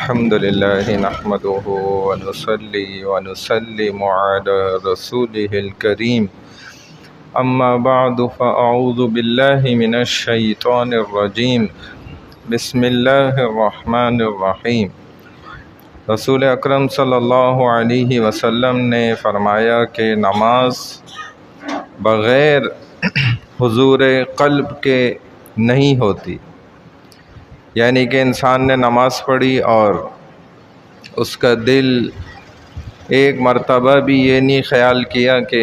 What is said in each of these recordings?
الحمد لله نحمده ونصلي ونسلم على رسوله الكريم أما بعد فأعوذ بالله من الشيطان الرجيم بسم الله الرحمن الرحیم۔ رسول اکرم صلی اللہ علیہ وسلم نے فرمایا کہ نماز بغیر حضور قلب کے نہیں ہوتی، یعنی کہ انسان نے نماز پڑھی اور اس کا دل ایک مرتبہ بھی یہ نہیں خیال کیا کہ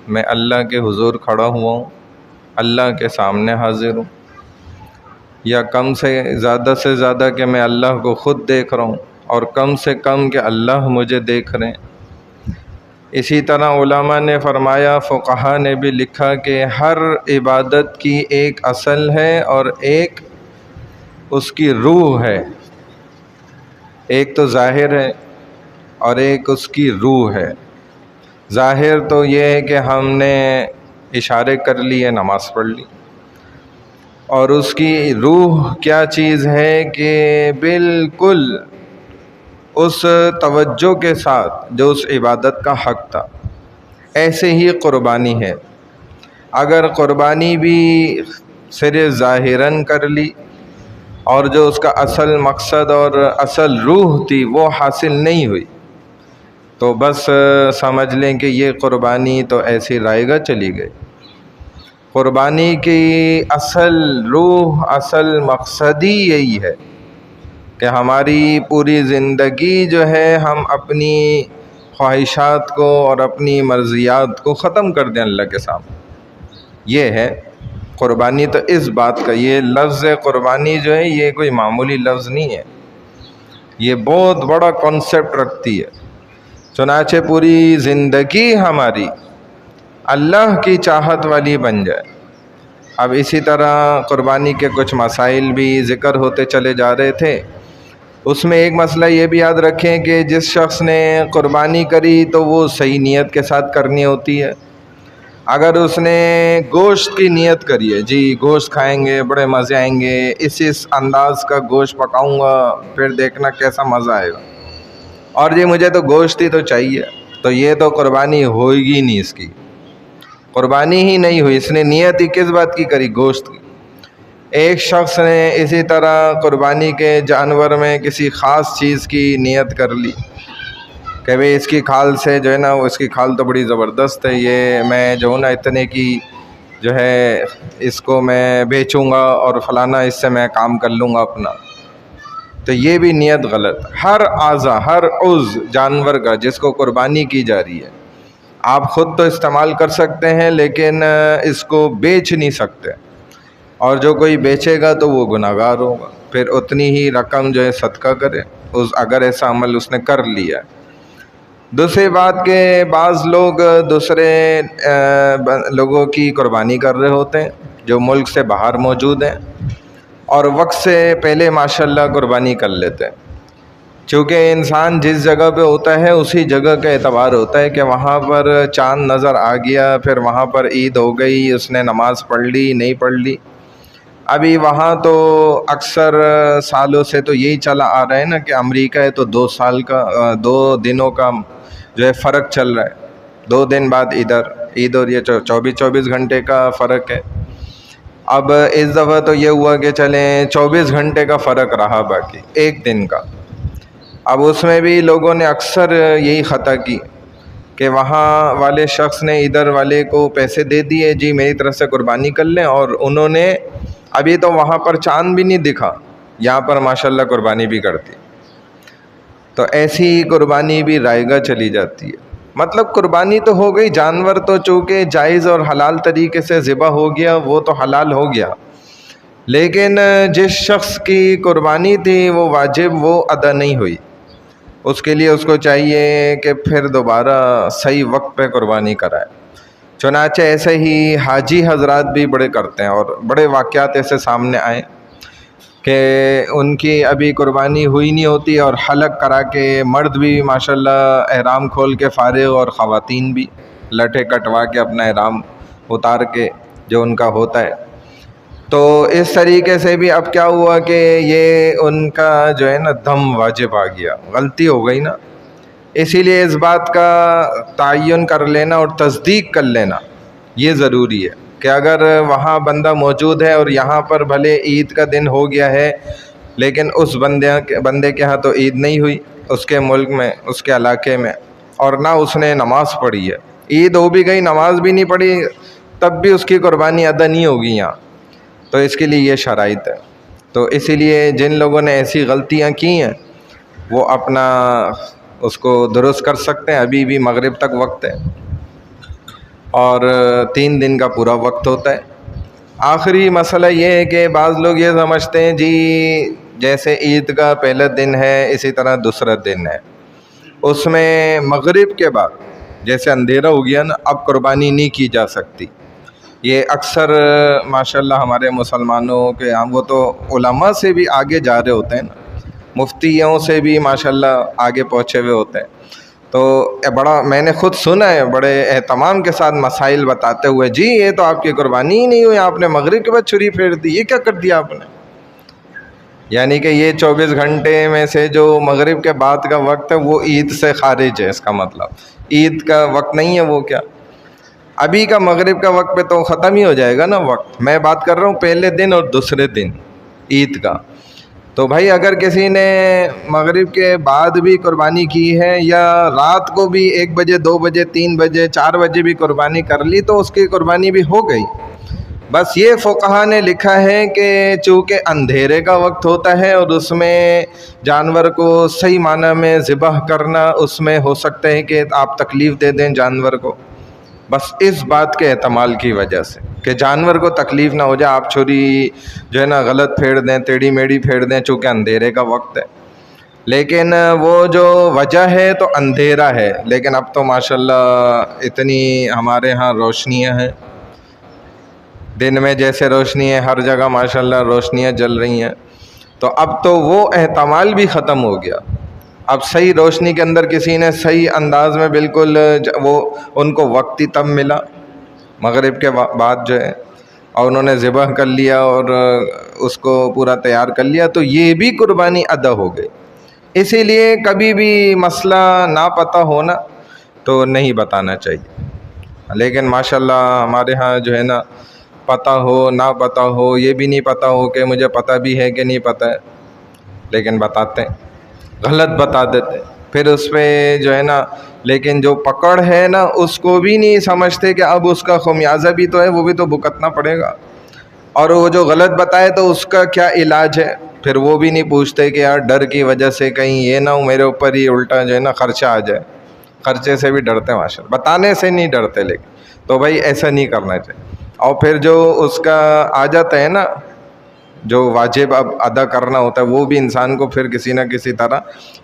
میں اللہ کے حضور کھڑا ہوا ہوں، اللہ کے سامنے حاضر ہوں، یا کم سے زیادہ کہ میں اللہ کو خود دیکھ رہا ہوں، اور کم سے کم کہ اللہ مجھے دیکھ رہے ہیں۔ اسی طرح علماء نے فرمایا، فقہا نے بھی لکھا کہ ہر عبادت کی ایک اصل ہے اور ایک اس کی روح ہے، ایک تو ظاہر ہے اور ایک اس کی روح ہے۔ ظاہر تو یہ ہے کہ ہم نے اشارے کر لیے، نماز پڑھ لی، اور اس کی روح کیا چیز ہے کہ بالکل اس توجہ کے ساتھ جو اس عبادت کا حق تھا۔ ایسے ہی قربانی ہے، اگر قربانی بھی صرف ظاہراً کر لی اور جو اس کا اصل مقصد اور اصل روح تھی وہ حاصل نہیں ہوئی، تو بس سمجھ لیں کہ یہ قربانی تو ایسی رائے گاہ چلی گئی۔ قربانی کی اصل روح، اصل مقصد ہی یہی ہے کہ ہماری پوری زندگی جو ہے ہم اپنی خواہشات کو اور اپنی مرضیات کو ختم کر دیں اللہ کے سامنے۔ یہ ہے قربانی۔ تو اس بات کا، یہ لفظ قربانی جو ہے یہ کوئی معمولی لفظ نہیں ہے، یہ بہت بڑا کانسیپٹ رکھتی ہے۔ چنانچہ پوری زندگی ہماری اللہ کی چاہت والی بن جائے۔ اب اسی طرح قربانی کے کچھ مسائل بھی ذکر ہوتے چلے جا رہے تھے، اس میں ایک مسئلہ یہ بھی یاد رکھیں کہ جس شخص نے قربانی کری تو وہ صحیح نیت کے ساتھ کرنی ہوتی ہے۔ اگر اس نے گوشت کی نیت کری ہے، جی گوشت کھائیں گے، بڑے مزے آئیں گے، اس انداز کا گوشت پکاؤں گا، پھر دیکھنا کیسا مزہ آئے گا، اور جی مجھے تو گوشت ہی تو چاہیے، تو یہ تو قربانی ہوئے گی نہیں، اس کی قربانی ہی نہیں ہوئی۔ اس نے نیت ہی کس بات کی کری؟ گوشت کی۔ ایک شخص نے اسی طرح قربانی کے جانور میں کسی خاص چیز کی نیت کر لی کہ بھئی اس کی کھال سے جو ہے نا، اس کی کھال تو بڑی زبردست ہے، یہ میں جو ہوں نا اتنے کی جو ہے اس کو میں بیچوں گا اور فلانا اس سے میں کام کر لوں گا اپنا۔ تو یہ بھی نیت غلط۔ ہر اعضا، ہر عضو جانور کا جس کو قربانی کی جا رہی ہے، آپ خود تو استعمال کر سکتے ہیں لیکن اس کو بیچ نہیں سکتے، اور جو کوئی بیچے گا تو وہ گناہ گار ہوگا، پھر اتنی ہی رقم جو ہے صدقہ کرے اگر ایسا عمل اس نے کر لیا۔ دوسری بات کہ بعض لوگ دوسرے لوگوں کی قربانی کر رہے ہوتے ہیں جو ملک سے باہر موجود ہیں، اور وقت سے پہلے ماشاءاللہ قربانی کر لیتے ہیں۔ چونکہ انسان جس جگہ پہ ہوتا ہے اسی جگہ کا اعتبار ہوتا ہے کہ وہاں پر چاند نظر آ گیا، پھر وہاں پر عید ہو گئی، اس نے نماز پڑھ لی نہیں پڑھ لی۔ ابھی وہاں تو اکثر سالوں سے تو یہی چلا آ رہا ہے نا کہ امریکہ ہے تو 2 دنوں کا جو ہے فرق چل رہا ہے، 2 دن بعد عید اور یہ 24 گھنٹے کا فرق ہے۔ اب اس دفعہ تو یہ ہوا کہ چلیں 24 گھنٹے کا فرق رہا، باقی 1 دن کا۔ اب اس میں بھی لوگوں نے اکثر یہی خطا کی کہ وہاں والے شخص نے ادھر والے کو پیسے دے دیے، جی میری طرف سے قربانی کر لیں، اور انہوں نے ابھی تو وہاں پر چاند بھی نہیں دکھا، یہاں پر ماشاءاللہ قربانی بھی کرتی، تو ایسی قربانی بھی رائے گاہ چلی جاتی ہے۔ مطلب قربانی تو ہو گئی، جانور تو چونکہ جائز اور حلال طریقے سے ذبح ہو گیا، وہ تو حلال ہو گیا، لیکن جس شخص کی قربانی تھی وہ واجب وہ ادا نہیں ہوئی، اس کے لیے اس کو چاہیے کہ پھر دوبارہ صحیح وقت پہ قربانی کرائے۔ چنانچہ ایسے ہی حاجی حضرات بھی بڑے کرتے ہیں، اور بڑے واقعات ایسے سامنے آئے کہ ان کی ابھی قربانی ہوئی نہیں ہوتی اور حلق کرا کے، مرد بھی ماشاءاللہ احرام کھول کے فارغ، اور خواتین بھی لٹھے کٹوا کے اپنا احرام اتار کے جو ان کا ہوتا ہے۔ تو اس طریقے سے بھی اب کیا ہوا کہ یہ ان کا جو ہے نا دم واجب آ گیا، غلطی ہو گئی نا. اسی لیے اس بات کا تعین کر لینا اور تصدیق کر لینا یہ ضروری ہے کہ اگر وہاں بندہ موجود ہے اور یہاں پر بھلے عید کا دن ہو گیا ہے لیکن اس بندے کے ہاں تو عید نہیں ہوئی، اس کے ملک میں، اس کے علاقے میں، اور نہ اس نے نماز پڑھی ہے، عید ہو بھی گئی نماز بھی نہیں پڑھی، تب بھی اس کی قربانی ادا نہیں ہوگی یہاں. تو اس کے لیے یہ شرائط ہے. تو اسی لیے جن لوگوں نے ایسی غلطیاں کی ہیں وہ اپنا اس کو درست کر سکتے ہیں. ابھی بھی مغرب تک وقت ہے اور 3 دن کا پورا وقت ہوتا ہے. آخری مسئلہ یہ ہے کہ بعض لوگ یہ سمجھتے ہیں جی جیسے عید کا پہلا دن ہے اسی طرح دوسرا دن ہے، اس میں مغرب کے بعد جیسے اندھیرا ہو گیا نا اب قربانی نہیں کی جا سکتی. یہ اکثر ماشاءاللہ ہمارے مسلمانوں کے وہ تو علماء سے بھی آگے جا رہے ہوتے ہیں نا، مفتیوں سے بھی ماشاءاللہ آگے پہنچے ہوئے ہوتے ہیں. تو بڑا میں نے خود سنا ہے بڑے اہتمام کے ساتھ مسائل بتاتے ہوئے، جی یہ تو آپ کی قربانی ہی نہیں ہوئی، آپ نے مغرب کے بعد چھری پھیر دی، یہ کیا کر دیا آپ نے؟ یعنی کہ یہ 24 گھنٹے میں سے جو مغرب کے بعد کا وقت ہے وہ عید سے خارج ہے. اس کا مطلب عید کا وقت نہیں ہے وہ. کیا ابھی کا مغرب کا وقت پہ تو ختم ہی ہو جائے گا نا وقت. میں بات کر رہا ہوں پہلے دن اور دوسرے دن عید کا. تو بھائی اگر کسی نے مغرب کے بعد بھی قربانی کی ہے یا رات کو بھی 1 بجے 2 بجے 3 بجے 4 بجے بھی قربانی کر لی تو اس کی قربانی بھی ہو گئی. بس یہ فقہا نے لکھا ہے کہ چونکہ اندھیرے کا وقت ہوتا ہے اور اس میں جانور کو صحیح معنی میں ذبح کرنا اس میں ہو سکتا ہے کہ آپ تکلیف دے دیں جانور کو، بس اس بات کے احتمال کی وجہ سے کہ جانور کو تکلیف نہ ہو جائے، آپ چھری جو ہے نا غلط پھیر دیں، ٹیڑھی میڑھی پھیر دیں چونکہ اندھیرے کا وقت ہے. لیکن وہ جو وجہ ہے تو اندھیرا ہے. لیکن اب تو ماشاءاللہ اتنی ہمارے ہاں روشنیاں ہیں، دن میں جیسے روشنی ہے ہر جگہ ماشاءاللہ روشنیاں جل رہی ہیں. تو اب تو وہ احتمال بھی ختم ہو گیا. اب صحیح روشنی کے اندر کسی نے صحیح انداز میں بالکل وہ ان کو وقت ہی تب ملا مغرب کے بعد جو ہے، اور انہوں نے ذبح کر لیا اور اس کو پورا تیار کر لیا تو یہ بھی قربانی ادا ہو گئی. اسی لیے کبھی بھی مسئلہ نہ پتہ ہونا تو نہیں بتانا چاہیے. لیکن ماشاءاللہ ہمارے ہاں جو ہے نا پتہ ہو نہ پتہ ہو، یہ بھی نہیں پتہ ہو کہ مجھے پتہ بھی ہے کہ نہیں پتہ ہے، لیکن بتاتے ہیں، غلط بتا دیتے پھر اس پہ جو ہے نا. لیکن جو پکڑ ہے نا اس کو بھی نہیں سمجھتے کہ اب اس کا خمیازہ بھی تو ہے، وہ بھی تو بھگتنا پڑے گا. اور وہ جو غلط بتائے تو اس کا کیا علاج ہے پھر وہ بھی نہیں پوچھتے کہ یار ڈر کی وجہ سے کہیں یہ نہ ہو میرے اوپر ہی الٹا جو ہے نا خرچہ آ جائے. خرچے سے بھی ڈرتے ہیں ماشاءاللہ، بتانے سے نہیں ڈرتے. لیکن تو بھائی ایسا نہیں کرنا چاہیے. اور پھر جو اس کا آ جاتا ہے نا جو واجب اب ادا کرنا ہوتا ہے وہ بھی انسان کو پھر کسی نہ کسی طرح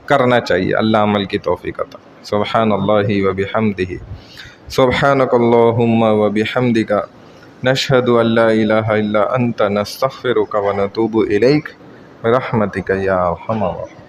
کرنا چاہیے. اللہ عمل کی توفیق عطا. سبحان اللہ و بحمدہ، سبحانک اللہم و بحمدک، نشہد ان لا الہ الا انت، نستغفرک و نتوب الیک برحمتک یا ارحم الراحمین.